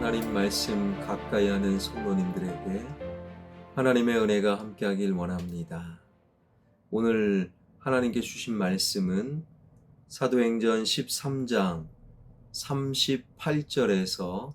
하나님 말씀 가까이 하는 성도님들에게 하나님의 은혜가 함께하길 원합니다. 오늘 하나님께 주신 말씀은 사도행전 13장 38절에서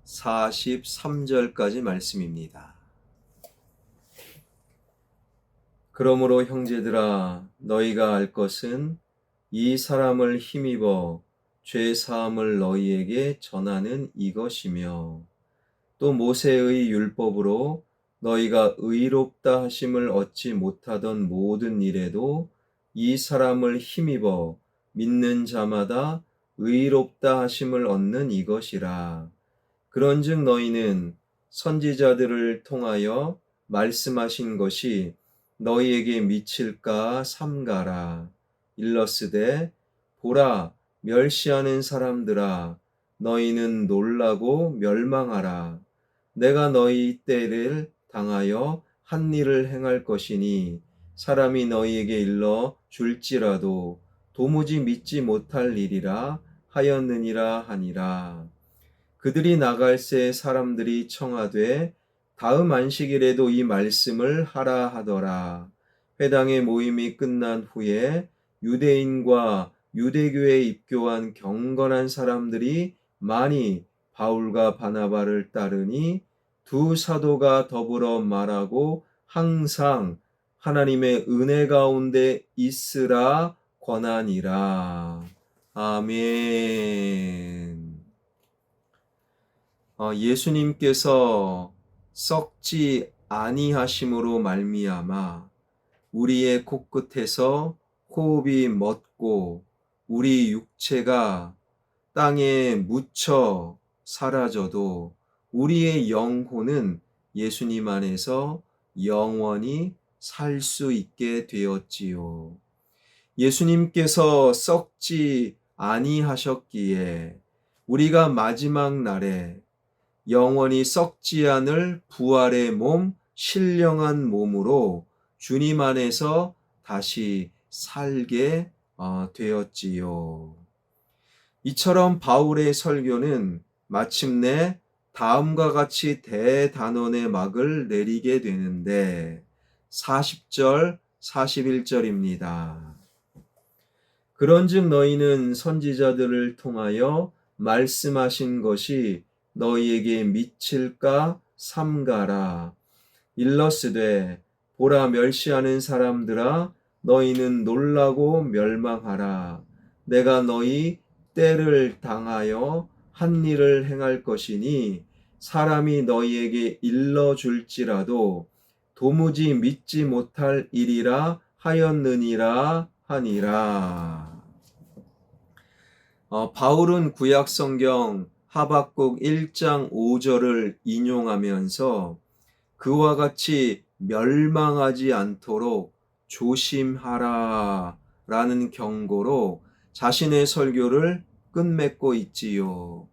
43절까지 말씀입니다. 그러므로 형제들아, 너희가 알 것은 이 사람을 힘입어 죄 사함을 너희에게 전하는 이것이며, 또 모세의 율법으로 너희가 의롭다 하심을 얻지 못하던 모든 일에도 이 사람을 힘입어 믿는 자마다 의롭다 하심을 얻는 이것이라. 그런즉 너희는 선지자들을 통하여 말씀하신 것이 너희에게 미칠까 삼가라. 일러스되 보라, 멸시하는 사람들아, 너희는 놀라고 멸망하라. 내가 너희 때를 당하여 한 일을 행할 것이니 사람이 너희에게 일러 줄지라도 도무지 믿지 못할 일이라 하였느니라 하니라. 그들이 나갈새 사람들이 청하되 다음 안식일에도 이 말씀을 하라 하더라. 회당의 모임이 끝난 후에 유대인과 유대교에 입교한 경건한 사람들이 많이 바울과 바나바를 따르니 두 사도가 더불어 말하고 항상 하나님의 은혜 가운데 있으라 권하니라. 아멘. 예수님께서 썩지 아니하심으로 말미암아 우리의 코끝에서 호흡이 멎고 우리 육체가 땅에 묻혀 사라져도 우리의 영혼은 예수님 안에서 영원히 살 수 있게 되었지요. 예수님께서 썩지 아니하셨기에 우리가 마지막 날에 영원히 썩지 않을 부활의 몸, 신령한 몸으로 주님 안에서 다시 살게 되었지요. 이처럼 바울의 설교는 마침내 다음과 같이 대단원의 막을 내리게 되는데 40절, 41절입니다. 그런즉 너희는 선지자들을 통하여 말씀하신 것이 너희에게 미칠까 삼가라. 일러스되 보라, 멸시하는 사람들아, 너희는 놀라고 멸망하라. 내가 너희 때를 당하여 한 일을 행할 것이니 사람이 너희에게 일러줄지라도 도무지 믿지 못할 일이라 하였느니라 하니라. 바울은 구약 성경 하박국 1장 5절을 인용하면서 그와 같이 멸망하지 않도록 조심하라 라는 경고로 자신의 설교를 끝맺고 있지요.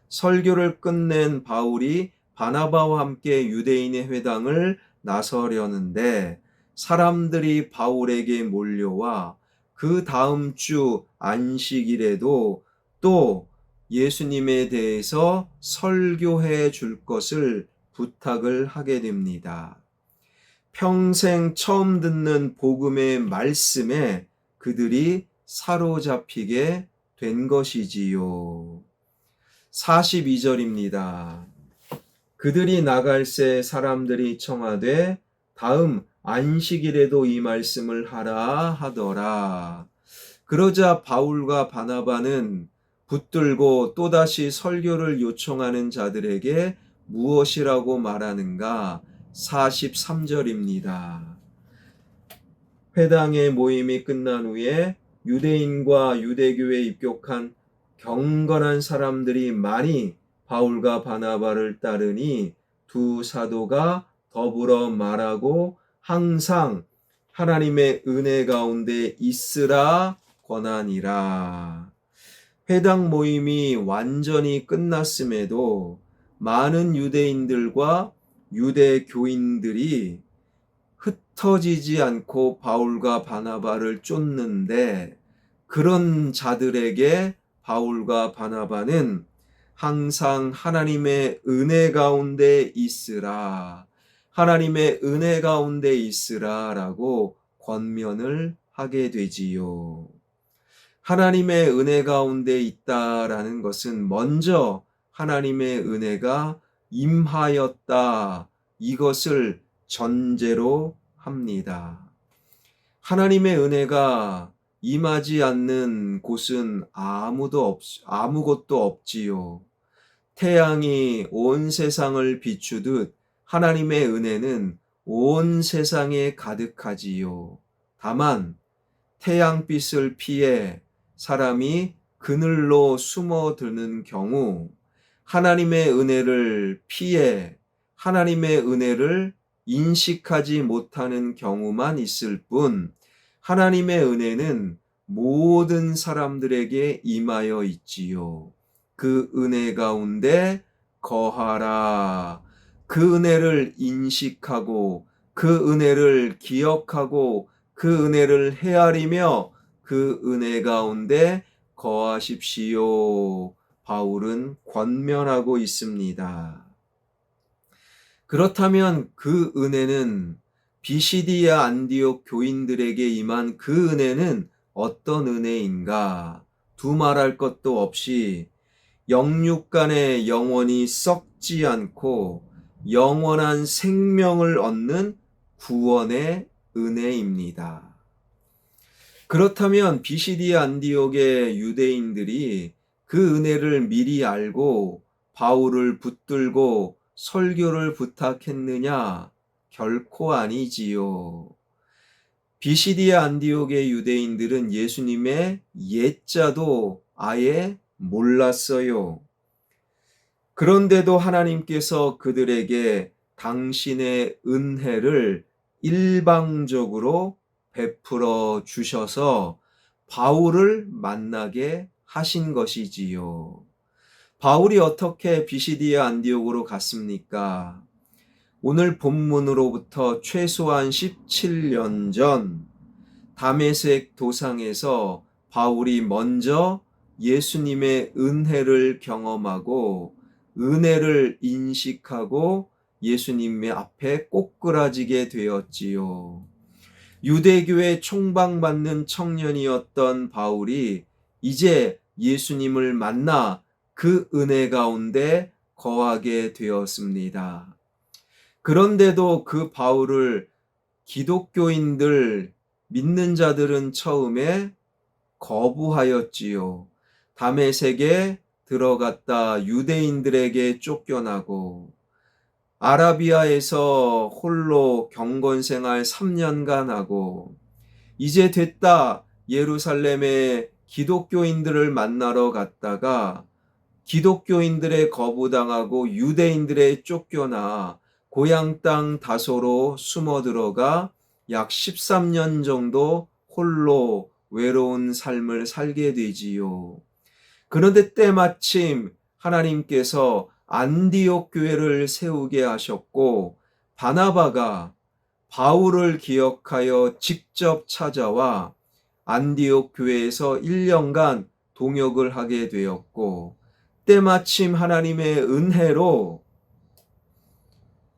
설교를 끝낸 바울이 바나바와 함께 유대인의 회당을 나서려는데 사람들이 바울에게 몰려와 그 다음 주 안식일에도 또 예수님에 대해서 설교해 줄 것을 부탁을 하게 됩니다. 평생 처음 듣는 복음의 말씀에 그들이 사로잡히게 된 것이지요. 42절입니다. 그들이 나갈새 사람들이 청하되 다음 안식일에도 이 말씀을 하라 하더라. 그러자 바울과 바나바는 붙들고 또다시 설교를 요청하는 자들에게 무엇이라고 말하는가? 43절입니다. 회당의 모임이 끝난 후에 유대인과 유대교에 입교한 경건한 사람들이 많이 바울과 바나바를 따르니 두 사도가 더불어 말하고 항상 하나님의 은혜 가운데 있으라 권하니라. 회당 모임이 완전히 끝났음에도 많은 유대인들과 유대교인들이 흩어지지 않고 바울과 바나바를 쫓는데 그런 자들에게 바울과 바나바는 항상 하나님의 은혜 가운데 있으라. 하나님의 은혜 가운데 있으라 라고 권면을 하게 되지요. 하나님의 은혜 가운데 있다라는 것은 먼저 하나님의 은혜가 임하였다. 이것을 전제로 합니다. 하나님의 은혜가 임하지 않는 곳은 아무것도 없지요. 태양이 온 세상을 비추듯 하나님의 은혜는 온 세상에 가득하지요. 다만 태양빛을 피해 사람이 그늘로 숨어드는 경우 하나님의 은혜를 피해 하나님의 은혜를 인식하지 못하는 경우만 있을 뿐 하나님의 은혜는 모든 사람들에게 임하여 있지요. 그 은혜 가운데 거하라. 그 은혜를 인식하고 그 은혜를 기억하고 그 은혜를 헤아리며 그 은혜 가운데 거하십시오. 바울은 권면하고 있습니다. 그렇다면 그 은혜는 비시디아 안디옥 교인들에게 임한 그 은혜는 어떤 은혜인가? 두말할 것도 없이 영육 간에 영원히 썩지 않고 영원한 생명을 얻는 구원의 은혜입니다. 그렇다면 비시디아 안디옥의 유대인들이 그 은혜를 미리 알고 바울을 붙들고 설교를 부탁했느냐? 결코 아니지요. 비시디아 안디옥의 유대인들은 예수님의 예자도 아예 몰랐어요. 그런데도 하나님께서 그들에게 당신의 은혜를 일방적으로 베풀어 주셔서 바울을 만나게 하신 것이지요. 바울이 어떻게 비시디아 안디옥으로 갔습니까? 오늘 본문으로부터 최소한 17년 전 다메섹 도상에서 바울이 먼저 예수님의 은혜를 경험하고 은혜를 인식하고 예수님의 앞에 꼬꾸라지게 되었지요. 유대교의 총방받는 청년이었던 바울이 이제 예수님을 만나 그 은혜 가운데 거하게 되었습니다. 그런데도 그 바울을 기독교인들, 믿는 자들은 처음에 거부하였지요. 다메섹에 들어갔다 유대인들에게 쫓겨나고 아라비아에서 홀로 경건 생활 3년간 하고 이제 됐다 예루살렘에 기독교인들을 만나러 갔다가 기독교인들의 거부당하고 유대인들의 쫓겨나 고향 땅 다소로 숨어 들어가 약 13년 정도 홀로 외로운 삶을 살게 되지요. 그런데 때마침 하나님께서 안디옥 교회를 세우게 하셨고 바나바가 바울을 기억하여 직접 찾아와 안디옥 교회에서 1년간 동역을 하게 되었고 때마침 하나님의 은혜로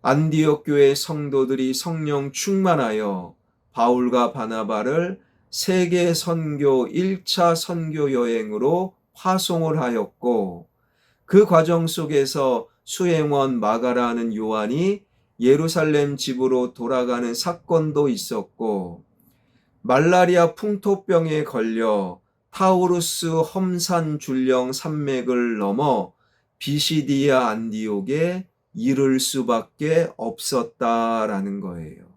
안디옥 교회 성도들이 성령 충만하여 바울과 바나바를 세계 선교 1차 선교 여행으로 파송을 하였고 그 과정 속에서 수행원 마가라는 요한이 예루살렘 집으로 돌아가는 사건도 있었고 말라리아 풍토병에 걸려 타우루스 험산 줄령 산맥을 넘어 비시디아 안디옥에 이를 수밖에 없었다라는 거예요.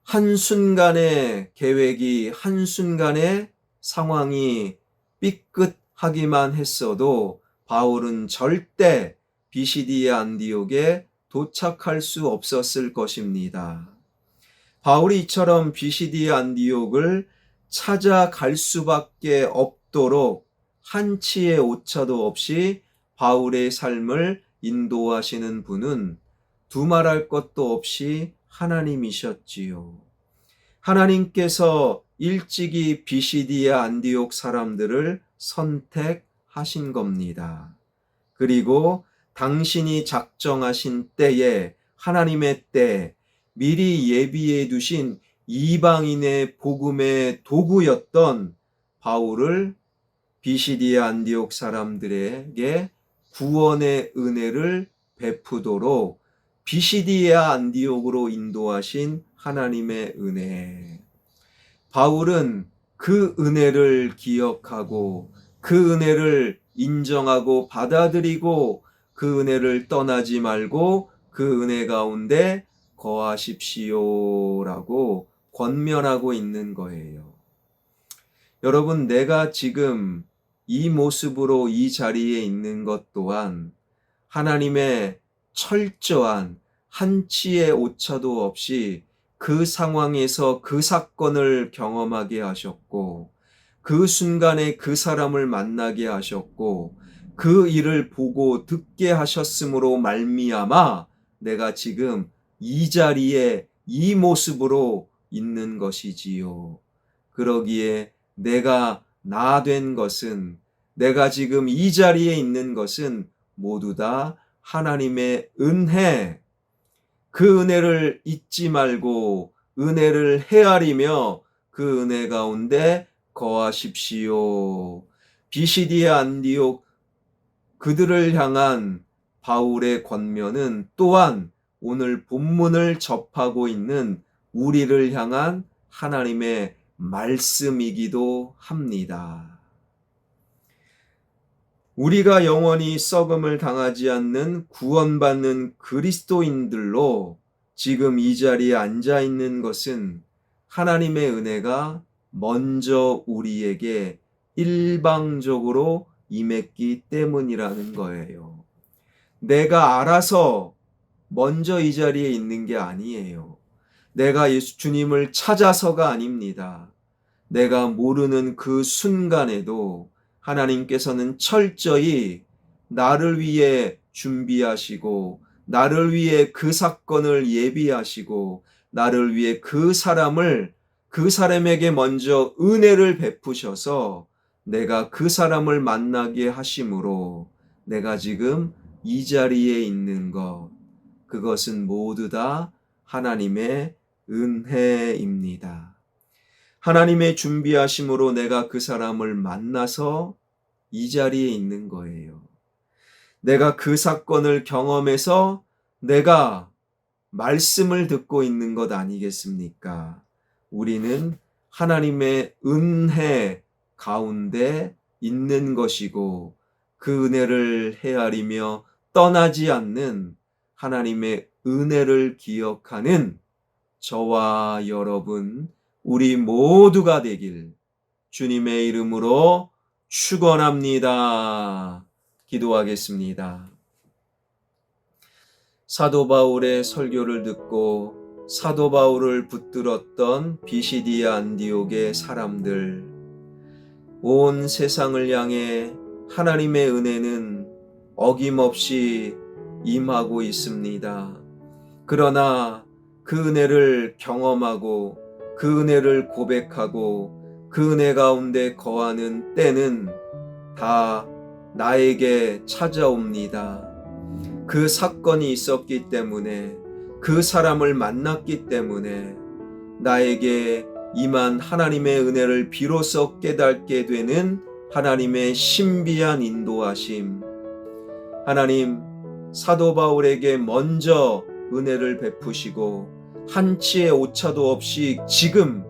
한순간의 계획이 한순간의 상황이 삐끗하기만 했어도 바울은 절대 비시디아 안디옥에 도착할 수 없었을 것입니다. 바울이 이처럼 비시디아 안디옥을 찾아갈 수밖에 없도록 한치의 오차도 없이 바울의 삶을 인도하시는 분은 두말할 것도 없이 하나님이셨지요. 하나님께서 일찍이 비시디아 안디옥 사람들을 하신 겁니다. 그리고 당신이 작정하신 때에, 하나님의 때, 미리 예비해 두신 이방인의 복음의 도구였던 바울을 비시디아 안디옥 사람들에게 구원의 은혜를 베푸도록 비시디아 안디옥으로 인도하신 하나님의 은혜. 바울은 그 은혜를 기억하고 그 은혜를 인정하고 받아들이고 그 은혜를 떠나지 말고 그 은혜 가운데 거하십시오라고 권면하고 있는 거예요. 여러분, 내가 지금 이 모습으로 이 자리에 있는 것 또한 하나님의 철저한 한치의 오차도 없이 그 상황에서 그 사건을 경험하게 하셨고, 그 순간에 그 사람을 만나게 하셨고, 그 일을 보고 듣게 하셨으므로 말미암아 내가 지금 이 자리에 이 모습으로 있는 것이지요. 그러기에 내가 나 된 것은, 내가 지금 이 자리에 있는 것은 모두 다 하나님의 은혜, 그 은혜를 잊지 말고 은혜를 헤아리며 그 은혜 가운데 거하십시오. 비시디아 안디옥 그들을 향한 바울의 권면은 또한 오늘 본문을 접하고 있는 우리를 향한 하나님의 말씀이기도 합니다. 우리가 영원히 썩음을 당하지 않는 구원받는 그리스도인들로 지금 이 자리에 앉아 있는 것은 하나님의 은혜가 먼저 우리에게 일방적으로 임했기 때문이라는 거예요. 내가 알아서 먼저 이 자리에 있는 게 아니에요. 내가 주님을 찾아서가 아닙니다. 내가 모르는 그 순간에도 하나님께서는 철저히 나를 위해 준비하시고, 나를 위해 그 사건을 예비하시고, 나를 위해 그 사람에게 먼저 은혜를 베푸셔서 내가 그 사람을 만나게 하심으로 내가 지금 이 자리에 있는 것, 그것은 모두 다 하나님의 은혜입니다. 하나님의 준비하심으로 내가 그 사람을 만나서 이 자리에 있는 거예요. 내가 그 사건을 경험해서 내가 말씀을 듣고 있는 것 아니겠습니까? 우리는 하나님의 은혜 가운데 있는 것이고 그 은혜를 헤아리며 떠나지 않는 하나님의 은혜를 기억하는 저와 여러분, 우리 모두가 되길 주님의 이름으로 축원합니다. 기도하겠습니다. 사도 바울의 설교를 듣고 사도 바울을 붙들었던 비시디아 안디옥의 사람들, 온 세상을 향해 하나님의 은혜는 어김없이 임하고 있습니다. 그러나 그 은혜를 경험하고 그 은혜를 고백하고 그 은혜 가운데 거하는 때는 다 나에게 찾아옵니다. 그 사건이 있었기 때문에, 그 사람을 만났기 때문에 나에게 임한 하나님의 은혜를 비로소 깨닫게 되는 하나님의 신비한 인도하심. 하나님, 사도 바울에게 먼저 은혜를 베푸시고 한치의 오차도 없이 지금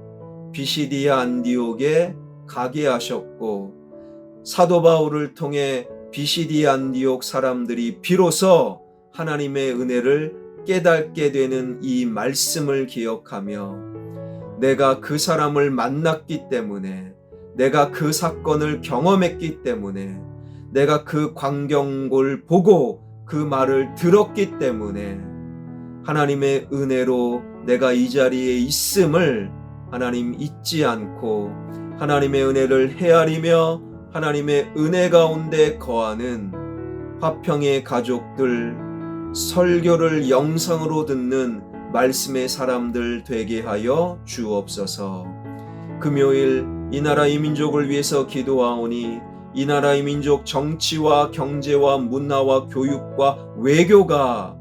비시디아 안디옥에 가게 하셨고, 사도 바울을 통해 비시디아 안디옥 사람들이 비로소 하나님의 은혜를 깨닫게 되는 이 말씀을 기억하며 내가 그 사람을 만났기 때문에, 내가 그 사건을 경험했기 때문에, 내가 그 광경을 보고 그 말을 들었기 때문에 하나님의 은혜로 내가 이 자리에 있음을 하나님 잊지 않고 하나님의 은혜를 헤아리며 하나님의 은혜 가운데 거하는 화평의 가족들, 설교를 영상으로 듣는 말씀의 사람들 되게 하여 주옵소서. 금요일 이 나라 이 민족을 위해서 기도하오니 이 나라의 민족 정치와 경제와 문화와 교육과 외교가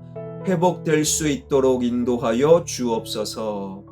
회복될 수 있도록 인도하여 주옵소서.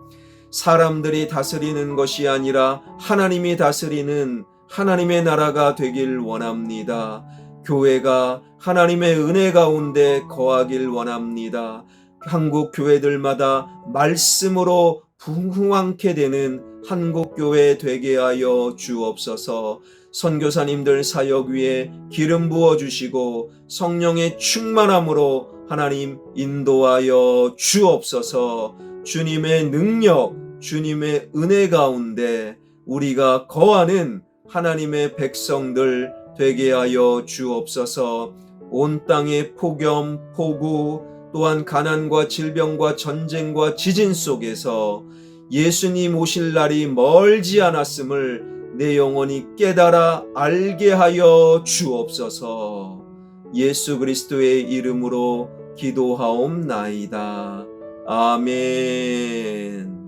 사람들이 다스리는 것이 아니라 하나님이 다스리는 하나님의 나라가 되길 원합니다. 교회가 하나님의 은혜 가운데 거하길 원합니다. 한국 교회들마다 말씀으로 풍성하게 되는 한국 교회 되게 하여 주옵소서. 선교사님들 사역 위에 기름 부어 주시고 성령의 충만함으로 하나님 인도하여 주옵소서. 주님의 능력, 주님의 은혜 가운데 우리가 거하는 하나님의 백성들 되게 하여 주옵소서. 온 땅의 폭염, 폭우, 또한 가난과 질병과 전쟁과 지진 속에서 예수님 오실 날이 멀지 않았음을 내 영혼이 깨달아 알게 하여 주옵소서. 예수 그리스도의 이름으로 기도하옵나이다. 아멘.